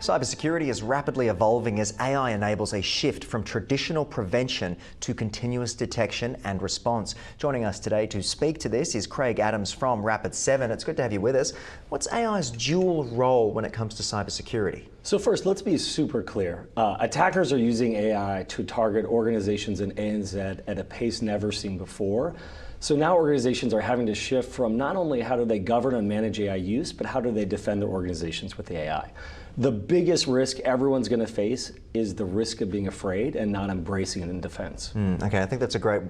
Cybersecurity is rapidly evolving as AI enables a shift from traditional prevention to continuous detection and response. Joining us today to speak to this is Craig Adams from Rapid7. It's good to have you with us. What's AI's dual role when it comes to cybersecurity? So first, let's be super clear. Attackers are using AI to target organizations in ANZ at a pace never seen before. So now organizations are having to shift from not only how do they govern and manage AI use, but how do they defend their organizations with the AI. The biggest risk everyone's going to face is the risk of being afraid and not embracing it in defense. Okay, I think that's a great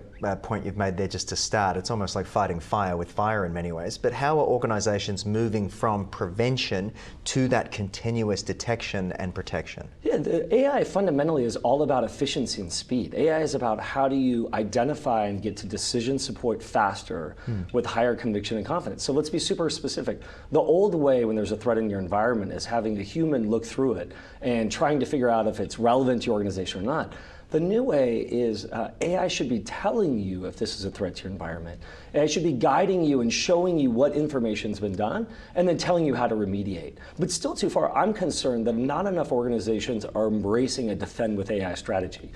point you've made there just to start. It's almost like fighting fire with fire in many ways. But how are organizations moving from prevention to that continuous detection and protection? Yeah, the AI fundamentally is all about efficiency and speed. AI is about how do you identify and get to decision support faster with higher conviction and confidence. So let's be super specific. The old way when there's a threat in your environment is having a human look through it and trying to figure out if it's relevant to your organization or not. The new way is AI should be telling you if this is a threat to your environment. AI should be guiding you and showing you what information's been done and then telling you how to remediate. But still too far, I'm concerned that not enough organizations are embracing a defend with AI strategy.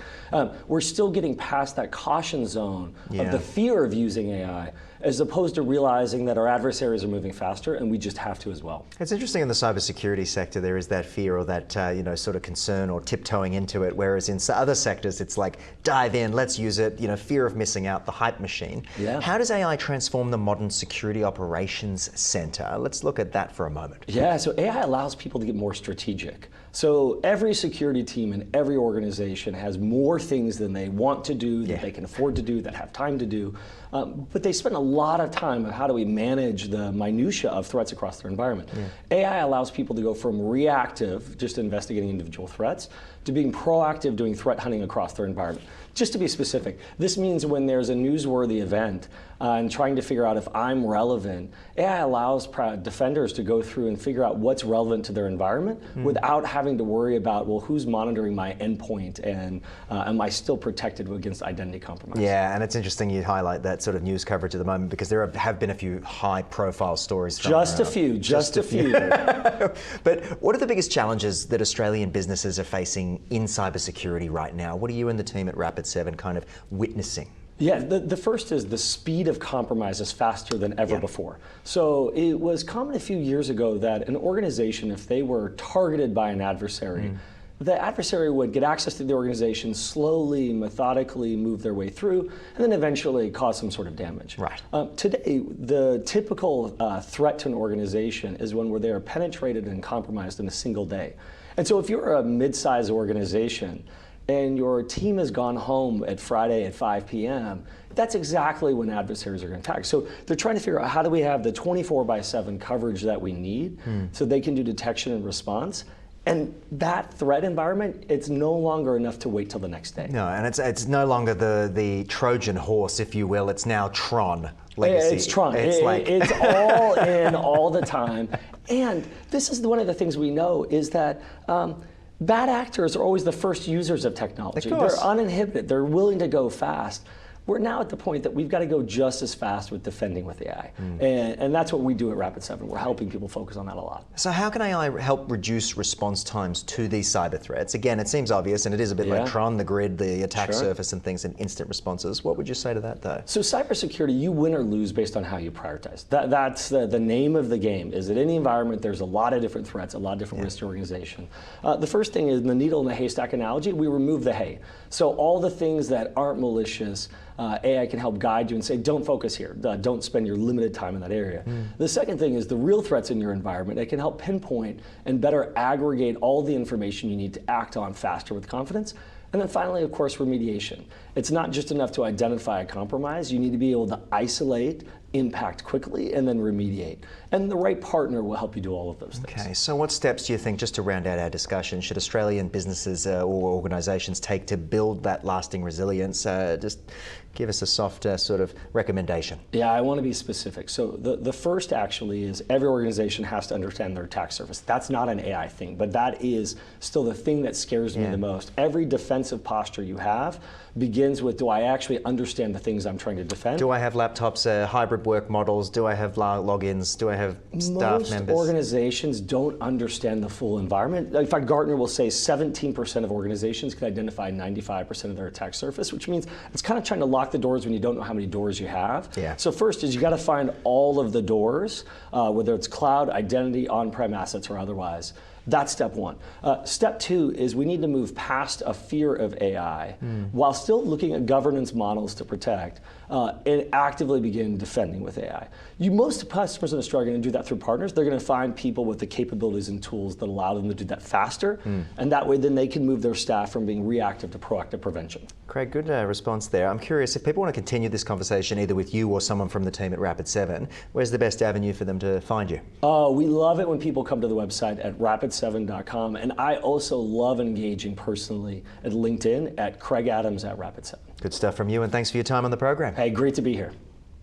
We're still getting past that caution zone of the fear of using AI as opposed to realizing that our adversaries are moving faster and we just have to as well. It's interesting in the cybersecurity sector there is that fear or that sort of concern or tiptoeing into it, whereas in other sectors it's like dive in, let's use it, fear of missing out, the hype machine. Yeah. How does AI transform the modern security operations center? Let's look at that for a moment. Yeah, so AI allows people to get more strategic. So every security team in every organization has more things than they want to do, that they can afford to do, that have time to do. But they spend a lot of time on how do we manage the minutia of threats across their environment. AI allows people to go from reactive, just investigating individual threats, to being proactive, doing threat hunting across their environment. Just to be specific, this means when there's a newsworthy event and trying to figure out if I'm relevant, AI allows defenders to go through and figure out what's relevant to their environment without having to worry about, well, who's monitoring my endpoint and am I still protected against identity compromise? Yeah, and it's interesting you highlight that sort of news coverage at the moment because there have been a few high-profile stories. Just a few. But what are the biggest challenges that Australian businesses are facing in cybersecurity right now? What are you and the team at Rapid7 kind of witnessing? Yeah, the first is the speed of compromise is faster than ever before. So it was common a few years ago that an organization, if they were targeted by an adversary, the adversary would get access to the organization, slowly, methodically move their way through, and then eventually cause some sort of damage. Right. Today, the typical threat to an organization is one where they are penetrated and compromised in a single day. And so if you're a mid-sized organization, and your team has gone home at Friday at 5 p.m., that's exactly when adversaries are going to attack. So they're trying to figure out how do we have the 24/7 coverage that we need so they can do detection and response. And that threat environment, it's no longer enough to wait till the next day. No, and it's no longer the Trojan horse, if you will. It's now Tron legacy. It's Tron. It's all in all the time. And this is one of the things we know is that bad actors are always the first users of technology. They're uninhibited. They're willing to go fast. We're now at the point that we've got to go just as fast with defending with AI. And that's what we do at Rapid7. We're helping people focus on that a lot. So how can AI help reduce response times to these cyber threats? Again, it seems obvious, and it is a bit like Tron, the grid, the attack surface and things, and instant responses. What would you say to that, though? So cybersecurity, you win or lose based on how you prioritize. That's the name of the game, is that in the environment, there's a lot of different threats, a lot of different risks to organization. The first thing is the needle in the haystack analogy, we remove the hay. So all the things that aren't malicious, AI can help guide you and say, don't focus here. Don't spend your limited time in that area. The second thing is the real threats in your environment. It can help pinpoint and better aggregate all the information you need to act on faster with confidence. And then finally, of course, remediation. It's not just enough to identify a compromise. You need to be able to isolate, impact quickly, and then remediate. And the right partner will help you do all of those things. Okay, so what steps do you think, just to round out our discussion, should Australian businesses or organisations take to build that lasting resilience? Just give us a soft sort of recommendation. Yeah, I want to be specific. So the first actually is every organization has to understand their attack surface. That's not an AI thing, but that is still the thing that scares me the most. Every defensive posture you have begins with, do I actually understand the things I'm trying to defend? Do I have laptops, hybrid of work models? Do I have logins? Do I have staff Most members? organizations don't understand the full environment. In fact, Gartner will say 17% of organizations can identify 95% of their attack surface, which means it's kind of trying to lock the doors when you don't know how many doors you have. Yeah. So first is you got to find all of the doors, whether it's cloud, identity, on-prem assets, or otherwise. That's step one. Step two is we need to move past a fear of AI while still looking at governance models to protect and actively begin defending with AI. Most customers in Australia are going to do that through partners. They're going to find people with the capabilities and tools that allow them to do that faster, and that way then they can move their staff from being reactive to proactive prevention. Craig, good response there. I'm curious, if people want to continue this conversation either with you or someone from the team at Rapid7, where's the best avenue for them to find you? We love it when people come to the website at Rapid7.com, and I also love engaging personally at LinkedIn at Craig Adams at Rapid7. Good stuff from you, and thanks for your time on the program. Hey, great to be here.